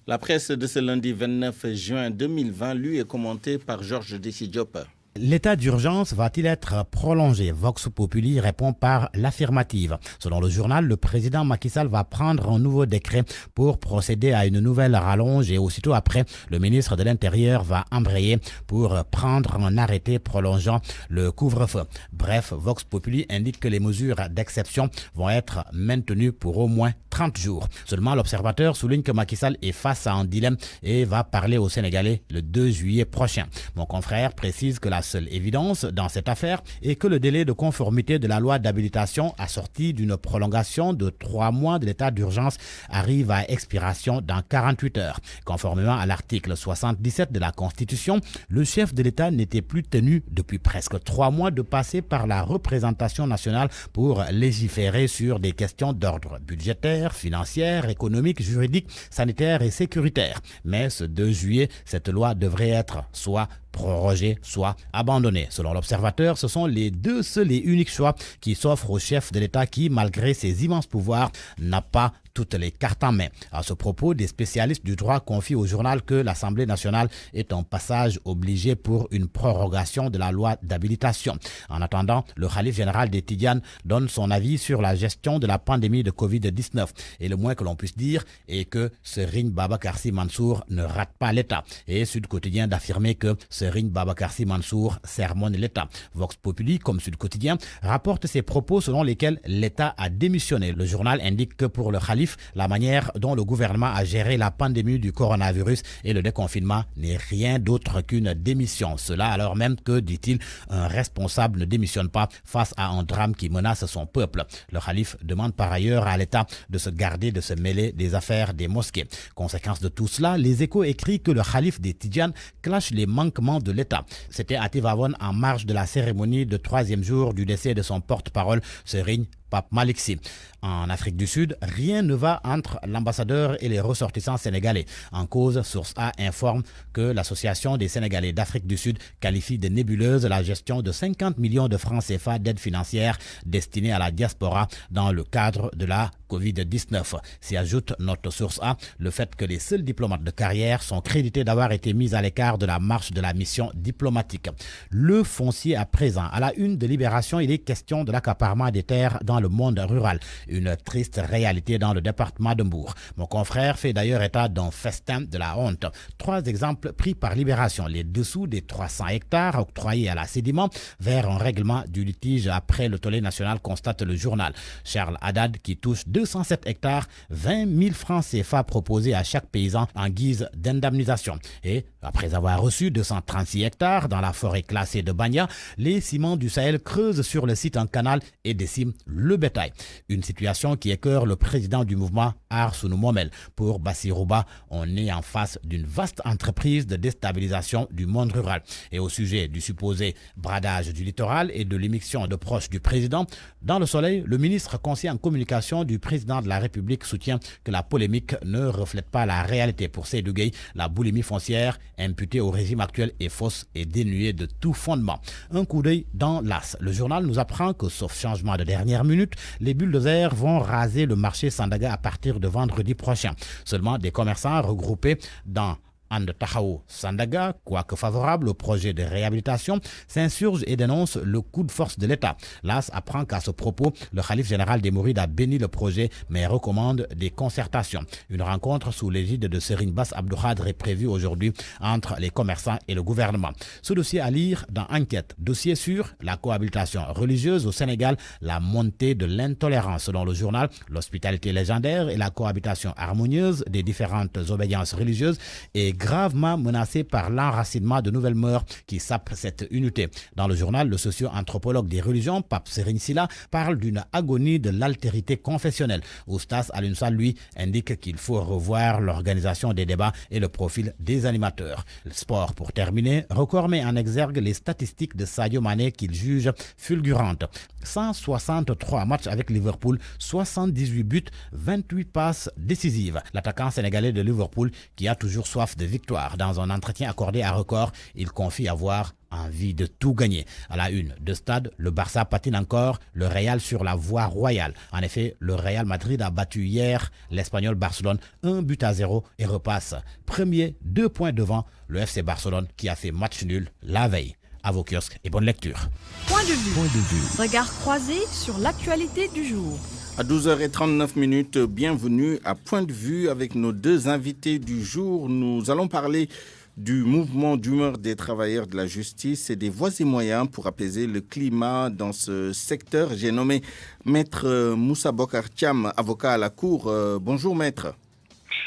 La presse de ce lundi 29 juin 2020, lui, est commentée par Georges Diop. L'état d'urgence va-t-il être prolongé? Vox Populi répond par l'affirmative. Selon le journal, le président Macky Sall va prendre un nouveau décret pour procéder à une nouvelle rallonge et aussitôt après, le ministre de l'Intérieur va embrayer pour prendre un arrêté prolongeant le couvre-feu. Bref, Vox Populi indique que les mesures d'exception vont être maintenues pour au moins 30 jours. Seulement, l'observateur souligne que Macky Sall est face à un dilemme et va parler aux Sénégalais le 2 juillet prochain. Mon confrère précise que la seule évidence dans cette affaire est que le délai de conformité de la loi d'habilitation assorti d'une prolongation de 3 mois de l'état d'urgence arrive à expiration dans 48 heures. Conformément à l'article 77 de la Constitution, le chef de l'État n'était plus tenu depuis presque 3 mois de passer par la représentation nationale pour légiférer sur des questions d'ordre budgétaire, financière, économique, juridique, sanitaire et sécuritaire. Mais ce 2 juillet, cette loi devrait être soit prorogé, soit abandonné. Selon l'observateur, ce sont les deux seuls et uniques choix qui s'offrent au chef de l'État qui, malgré ses immenses pouvoirs, n'a pas toutes les cartes en main. À ce propos, des spécialistes du droit confient au journal que l'Assemblée nationale est en passage obligé pour une prorogation de la loi d'habilitation. En attendant, le khalife général des Tidjanes donne son avis sur la gestion de la pandémie de Covid-19. Et le moins que l'on puisse dire est que Serigne Babacar Sy Mansour ne rate pas l'État. Et Sud Quotidien d'affirmer que Serigne Babacar Sy Mansour sermonne l'État. Vox Populi, comme Sud Quotidien, rapporte ses propos selon lesquels l'État a démissionné. Le journal indique que pour le khalife, la manière dont le gouvernement a géré la pandémie du coronavirus et le déconfinement n'est rien d'autre qu'une démission. Cela alors même que, dit-il, un responsable ne démissionne pas face à un drame qui menace son peuple. Le khalife demande par ailleurs à l'État de se garder de se mêler des affaires des mosquées. Conséquence de tout cela, les Échos écrit que le khalife des Tidjanes clash les manquements de l'État. C'était à Tivaouane en marge de la cérémonie de 3e jour du décès de son porte-parole, Serigne Pape Malick Sy. En Afrique du Sud, rien ne va entre l'ambassadeur et les ressortissants sénégalais. En cause, Source A informe que l'Association des Sénégalais d'Afrique du Sud qualifie de nébuleuse la gestion de 50 millions de francs CFA d'aide financière destinée à la diaspora dans le cadre de la Covid-19. S'y ajoute, notre Source A, le fait que les seuls diplomates de carrière sont crédités d'avoir été mis à l'écart de la marche de la mission diplomatique. Le foncier à présent. À la une de Libération, il est question de l'accaparement des terres dans le monde rural. Une triste réalité dans le département de Mbour. Mon confrère fait d'ailleurs état d'un festin de la honte. 3 exemples pris par Libération. Les dessous des 300 hectares octroyés à la Sédiment vers un règlement du litige après le tollé national, constate le journal. Charles Haddad qui touche 207 hectares, 20 000 francs CFA proposés à chaque paysan en guise d'indemnisation. Et après avoir reçu 236 hectares dans la forêt classée de Bagna, les ciments du Sahel creusent sur le site un canal et déciment le bétail. Une situation qui écœure le président du mouvement Arsounou Momel. Pour Bassirouba, on est en face d'une vaste entreprise de déstabilisation du monde rural. Et au sujet du supposé bradage du littoral et de l'émission de proches du président, dans le Soleil, le ministre conseiller en communication du président de la République soutient que la polémique ne reflète pas la réalité. Pour Seydou Gueye, la boulimie foncière imputée au régime actuel est fausse et dénuée de tout fondement. Un coup d'œil dans l'As. Le journal nous apprend que, sauf changement de dernière minute, les bulldozers vont raser le marché Sandaga à partir de vendredi prochain. Seulement, des commerçants regroupés dans And Tahaou Sandaga, quoique favorable au projet de réhabilitation, s'insurge et dénonce le coup de force de l'État. L'AS apprend qu'à ce propos, le khalife général des Mourides a béni le projet, mais recommande des concertations. Une rencontre sous l'égide de Serigne Bass Abdou Khadre est prévue aujourd'hui entre les commerçants et le gouvernement. Ce dossier à lire dans Enquête. Dossier sur la cohabitation religieuse au Sénégal, la montée de l'intolérance. Selon le journal, l'hospitalité légendaire et la cohabitation harmonieuse des différentes obédiences religieuses est gravement menacée par l'enracinement de nouvelles mœurs qui sapent cette unité. Dans le journal, le socio-anthropologue des religions, Pape Serigne Sylla, parle d'une agonie de l'altérité confessionnelle. Oustas Alioune Sall, lui, indique qu'il faut revoir l'organisation des débats et le profil des animateurs. Le sport, pour terminer, Record met en exergue les statistiques de Sadio Mané qu'il juge fulgurantes. 163 matchs avec Liverpool, 78 buts, 28 passes décisives. L'attaquant sénégalais de Liverpool qui a toujours soif de victoire. Dans un entretien accordé à Record, il confie avoir envie de tout gagner. À la une de Stade, le Barça patine encore, le Real sur la voie royale. En effet, le Real Madrid a battu hier l'Espagnol Barcelone 1-0 et repasse premier, 2 points devant le FC Barcelone qui a fait match nul la veille. À vos kiosques et bonne lecture. Point de vue. Regard croisé sur l'actualité du jour. À 12h39, bienvenue à Point de vue avec nos deux invités du jour. Nous allons parler du mouvement d'humeur des travailleurs de la justice et des voies et moyens pour apaiser le climat dans ce secteur. J'ai nommé Maître Moussa Bokar Thiam, avocat à la Cour. Bonjour Maître.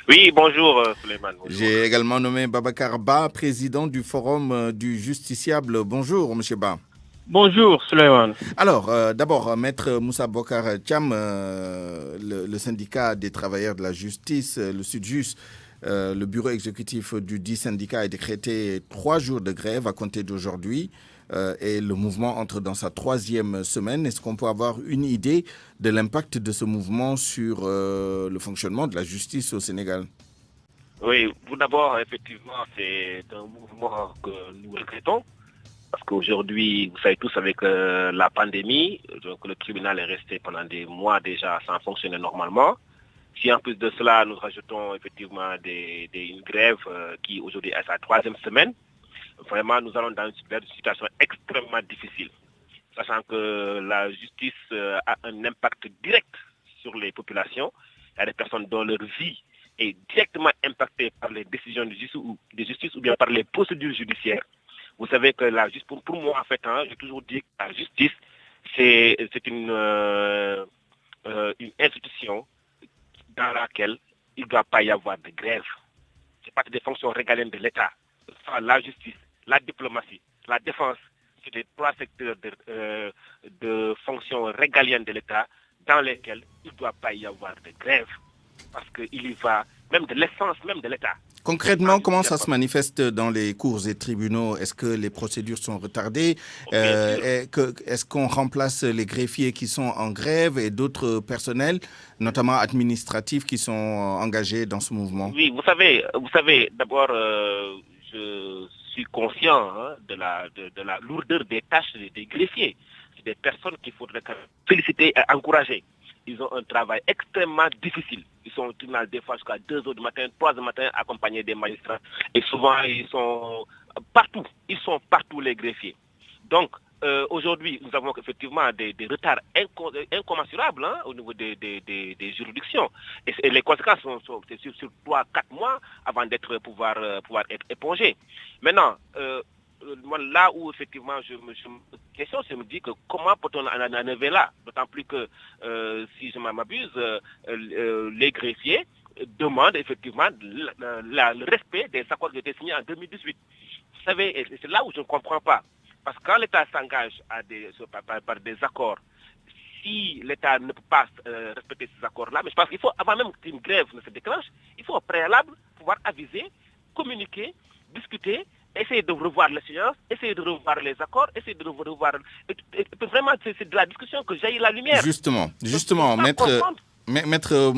Oui, bonjour Suleiman. J'ai également nommé Babacar Ba, président du Forum du Justiciable. Bonjour Monsieur Ba. Bonjour Suleiman. Alors, d'abord, Maître Moussa Bokar Thiam, le syndicat des travailleurs de la justice, le Sudjust, le bureau exécutif du dit syndicat a décrété 3 jours de grève à compter d'aujourd'hui et le mouvement entre dans sa 3e semaine. Est-ce qu'on peut avoir une idée de l'impact de ce mouvement sur le fonctionnement de la justice au Sénégal? Oui, tout d'abord, effectivement, c'est un mouvement que nous regrettons parce qu'aujourd'hui, vous savez tous, avec la pandémie, donc le tribunal est resté pendant des mois déjà sans fonctionner normalement. Si en plus de cela, nous rajoutons effectivement une grève qui aujourd'hui est sa 3e semaine, vraiment nous allons dans une situation extrêmement difficile, sachant que la justice a un impact direct sur les populations. Il y a des personnes dont leur vie est directement impactée par les décisions de justice ou bien par les procédures judiciaires. Vous savez que la justice, pour moi en fait, j'ai toujours dit que la justice c'est une institution dans laquelle il ne doit pas y avoir de grève. C'est partie des fonctions régaliennes de l'État. La justice, la diplomatie, la défense, c'est les 3 secteurs de fonctions régaliennes de l'État dans lesquels il ne doit pas y avoir de grève. Parce qu'il y va même de l'essence même de l'État. Concrètement, comment ça se manifeste dans les cours et tribunaux? Est-ce que les procédures sont retardées? Est-ce qu'on remplace les greffiers qui sont en grève et d'autres personnels, notamment administratifs, qui sont engagés dans ce mouvement? Oui, vous savez, d'abord, je suis conscient de la lourdeur des tâches des greffiers. C'est des personnes qu'il faudrait féliciter et encourager. Ils ont un travail extrêmement difficile. Ils sont au tribunal des fois jusqu'à 2h du matin, 3h du matin, accompagnés des magistrats. Et souvent, ils sont partout. Ils sont partout, les greffiers. Donc, aujourd'hui, nous avons effectivement des retards incommensurables au niveau des juridictions. Et les conséquences sont sur 3-4 mois avant d'être pouvoir être épongées. Maintenant, là où effectivement je me dis que comment peut-on en arriver là? D'autant plus que si je m'abuse, les greffiers demandent effectivement le respect des accords qui ont été signés en 2018. Vous savez, c'est là où je ne comprends pas. Parce que quand l'État s'engage par des accords, si l'État ne peut pas respecter ces accords-là, mais je pense qu'il faut, avant même qu'une grève ne se déclenche, il faut au préalable pouvoir aviser, communiquer, discuter, essayer de revoir les séances, essayer de revoir les accords, essayer de revoir... Vraiment, c'est de la discussion que jaillit la lumière. Justement, Maître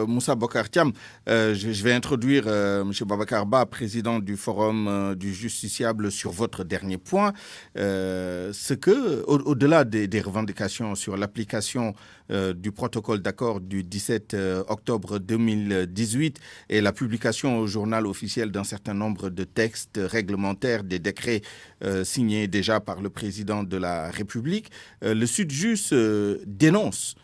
Moussa Bokar Thiam, je vais introduire M. Babacar Ba, président du Forum du Justiciable, sur votre dernier point. Ce que, au-delà des revendications sur l'application du protocole d'accord du 17 octobre 2018 et la publication au journal officiel d'un certain nombre de textes réglementaires, des décrets signés déjà par le président de la République, le Sudjust dénonce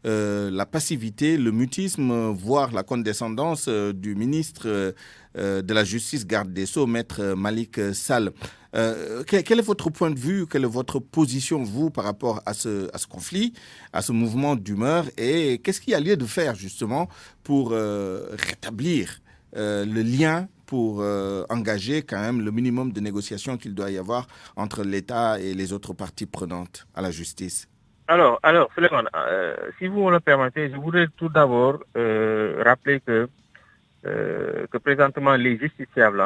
la passivité, le mutisme, voire la condescendance du ministre de la Justice, garde des Sceaux, Maître Malick Sall. Quel est votre point de vue, quelle est votre position, vous, par rapport à ce conflit, à ce mouvement d'humeur, et qu'est-ce qu'il y a lieu de faire, justement, pour rétablir le lien pour engager quand même le minimum de négociations qu'il doit y avoir entre l'État et les autres parties prenantes à la justice? Alors, Suleiman, si vous me le permettez, je voudrais tout d'abord rappeler que présentement les justiciables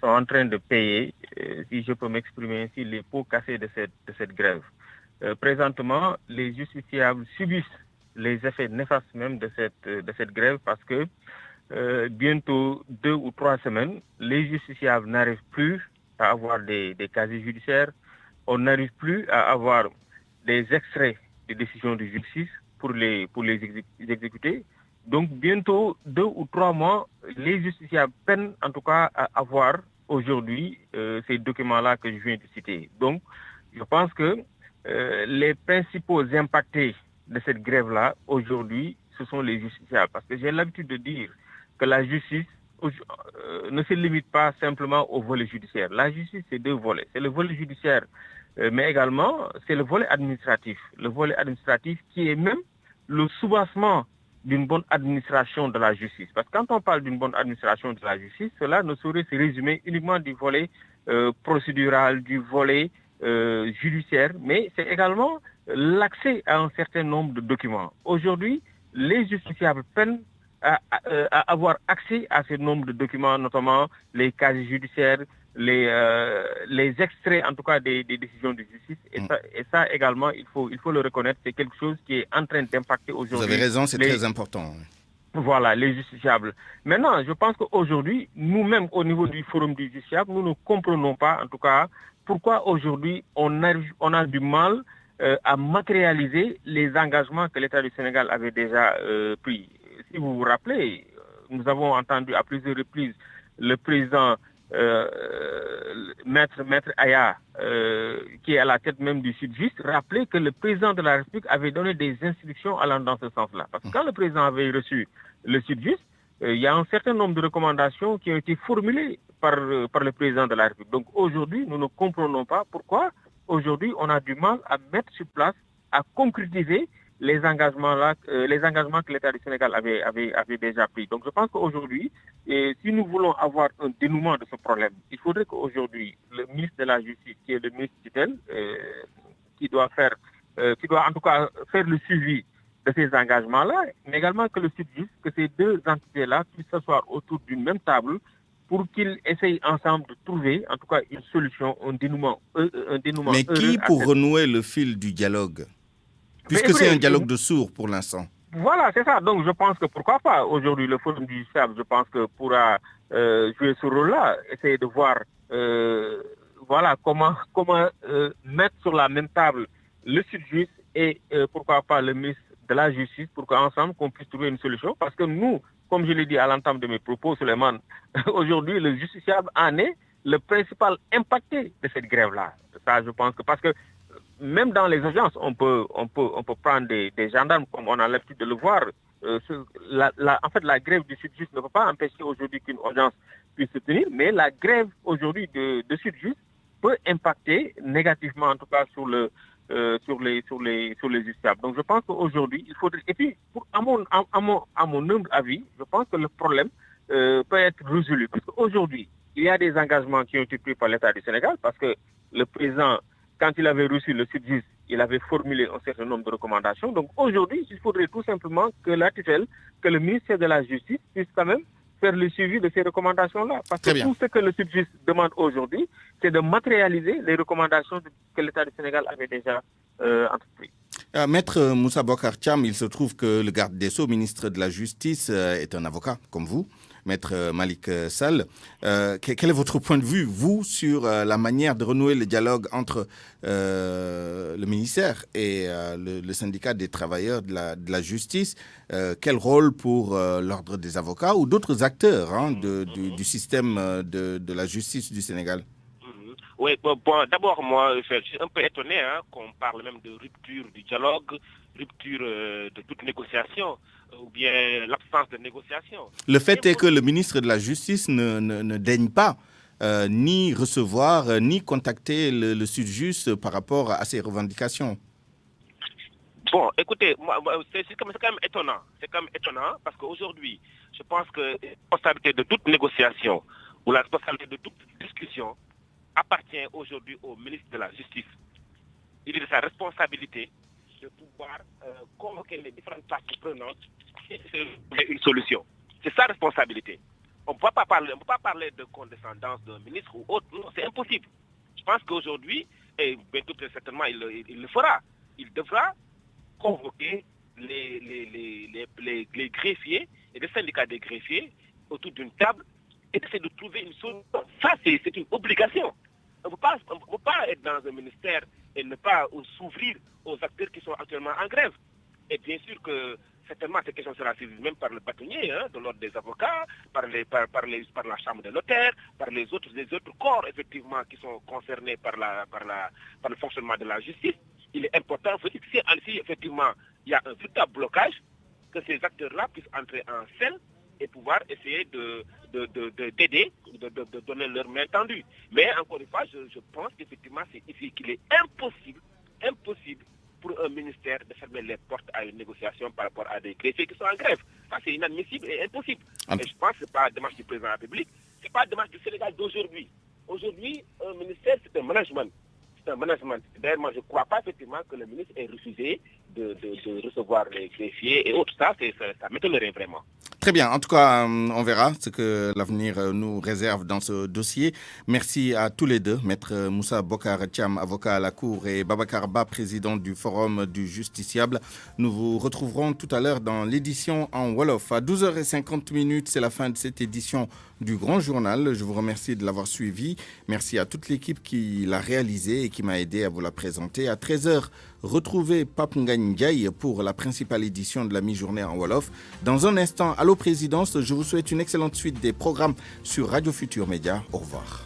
sont en train de payer, si je peux m'exprimer ainsi, les pots cassés de cette grève. Présentement, les justiciables subissent les effets néfastes même de cette grève parce que bientôt 2 ou 3 semaines, les justiciables n'arrivent plus à avoir des casiers judiciaires, on n'arrive plus à avoir des extraits de décisions de justice pour les exécuter. Donc bientôt 2 ou 3 mois, les justiciables peinent en tout cas à avoir aujourd'hui ces documents-là que je viens de citer. Donc je pense que les principaux impactés de cette grève-là aujourd'hui, ce sont les justiciables. Parce que j'ai l'habitude de dire que la justice ne se limite pas simplement au volet judiciaire. La justice, c'est 2 volets. C'est le volet judiciaire, mais également c'est le volet administratif. Le volet administratif qui est même le soubassement d'une bonne administration de la justice. Parce que quand on parle d'une bonne administration de la justice, cela ne saurait se résumer uniquement du volet procédural, du volet judiciaire, mais c'est également l'accès à un certain nombre de documents. Aujourd'hui, les justiciables peinent à avoir accès à ce nombre de documents, notamment les casiers judiciaires, les extraits en tout cas des décisions de justice. Et ça également, il faut le reconnaître, c'est quelque chose qui est en train d'impacter aujourd'hui. Vous avez raison, c'est très important. Voilà, les justiciables. Maintenant, je pense qu'aujourd'hui, nous-mêmes au niveau du forum du justiciable, nous ne comprenons pas en tout cas pourquoi aujourd'hui on a du mal à matérialiser les engagements que l'État du Sénégal avait déjà pris. Si vous vous rappelez, nous avons entendu à plusieurs reprises le président Maître Aya, qui est à la tête même du Sud-Juste, rappeler que le président de la République avait donné des instructions allant dans ce sens-là. Parce que quand le président avait reçu le Sud-Juste, il y a un certain nombre de recommandations qui ont été formulées par le président de la République. Donc aujourd'hui, nous ne comprenons pas pourquoi aujourd'hui on a du mal à mettre sur place, à concrétiser les engagements que l'État du Sénégal avait déjà pris. Donc je pense qu'aujourd'hui, si nous voulons avoir un dénouement de ce problème, il faudrait qu'aujourd'hui, le ministre de la Justice, qui est le ministre tutelle, qui doit en tout cas faire le suivi de ces engagements-là, mais également que le Sud-Juste, que ces 2 entités-là puissent s'asseoir autour d'une même table pour qu'ils essayent ensemble de trouver, en tout cas, une solution, un dénouement. Mais qui pour renouer le fil du dialogue? Puisque c'est un dialogue de sourds pour l'instant. Voilà, c'est ça. Donc je pense que pourquoi pas, aujourd'hui, le Forum du justiciable, je pense que pourra jouer ce rôle-là, essayer de voir comment mettre sur la même table le Sud-Juste et pourquoi pas le ministre de la Justice pour qu'ensemble qu'on puisse trouver une solution. Parce que nous, comme je l'ai dit à l'entame de mes propos, Suleiman, aujourd'hui, le justiciable en est le principal impacté de cette grève-là. Ça, je pense que parce que même dans les audiences, on peut prendre des gendarmes, comme on a l'habitude de le voir. En fait, la grève du Sud-Juste ne peut pas empêcher aujourd'hui qu'une audience puisse se tenir, mais la grève aujourd'hui de Sud-Juste peut impacter négativement, en tout cas, sur les justiciables. Donc, je pense qu'aujourd'hui, il faudrait... Et puis, à mon humble avis, je pense que le problème peut être résolu. Parce qu'aujourd'hui, il y a des engagements qui ont été pris par l'État du Sénégal, parce que le président, quand il avait reçu le Sud-Juste, il avait formulé un certain nombre de recommandations. Donc, aujourd'hui, il faudrait tout simplement que la tutelle, que le ministère de la Justice puisse quand même faire le suivi de ces recommandations-là. Parce que tout ce que le Sud-Juste demande aujourd'hui, c'est de matérialiser les recommandations que l'État du Sénégal avait déjà entrepris. Maître Moussa Bocar Thiam, il se trouve que le garde des Sceaux, ministre de la Justice, est un avocat comme vous, Maître Malick Sall. Quel est votre point de vue, vous, sur la manière de renouer le dialogue entre le ministère et le syndicat des travailleurs de la justice? Quel rôle pour l'ordre des avocats ou d'autres acteurs du système de la justice du Sénégal? Oui, d'abord, moi, je suis un peu étonné qu'on parle même de rupture du dialogue, rupture de toute négociation, ou bien l'absence de négociation. Le fait est que le ministre de la Justice ne daigne pas ni recevoir, ni contacter le Sud-Juste par rapport à ses revendications. Bon, écoutez, c'est quand même étonnant. C'est quand même étonnant parce qu'aujourd'hui, Je pense que la responsabilité de toute négociation ou la responsabilité de toute discussion appartient aujourd'hui au ministre de la Justice. Il est de sa responsabilité de pouvoir convoquer les différentes parties prenantes et trouver une solution. C'est sa responsabilité. On ne peut pas parler de condescendance d'un ministre ou autre. Non, c'est impossible. Je pense qu'aujourd'hui, et bien tout certainement il le fera, il devra convoquer les greffiers et les syndicats des greffiers autour d'une table et essayer de trouver une solution. Ça, c'est une obligation. On ne peut pas être dans un ministère et ne pas s'ouvrir aux acteurs qui sont actuellement en grève. Et bien sûr que certainement ces questions seront suivies même par le bâtonnier de l'ordre des avocats, par la chambre des notaires, par les autres corps effectivement qui sont concernés par le fonctionnement de la justice. Il est important si effectivement il y a un véritable blocage, que ces acteurs-là puissent entrer en scène et pouvoir essayer d'aider, de donner leur main tendue. Mais encore une fois, je pense qu'effectivement c'est ici qu'il est impossible pour un ministère de fermer les portes à une négociation par rapport à des greffiers qui sont en grève. Ça, c'est inadmissible et impossible. Et je pense que ce n'est pas la démarche du président de la République, ce n'est pas la démarche du Sénégal d'aujourd'hui. Aujourd'hui, un ministère, c'est un management. D'ailleurs, moi, je ne crois pas effectivement que le ministre ait refusé de recevoir les greffiers et autres. Ça m'étonnerait vraiment. Très bien. En tout cas, on verra ce que l'avenir nous réserve dans ce dossier. Merci à tous les deux, Maître Moussa Bokar Thiam, avocat à la Cour, et Babacar Ba, président du Forum du Justiciable. Nous vous retrouverons tout à l'heure dans l'édition en Wolof. À 12h50, c'est la fin de cette édition du Grand Journal. Je vous remercie de l'avoir suivi. Merci à toute l'équipe qui l'a réalisé et qui m'a aidé à vous la présenter. À 13h, retrouvez Pape Ngagne Ndiaye pour la principale édition de la mi-journée en Wolof. Dans un instant, Allô Présidence, je vous souhaite une excellente suite des programmes sur Radio Futur Média. Au revoir.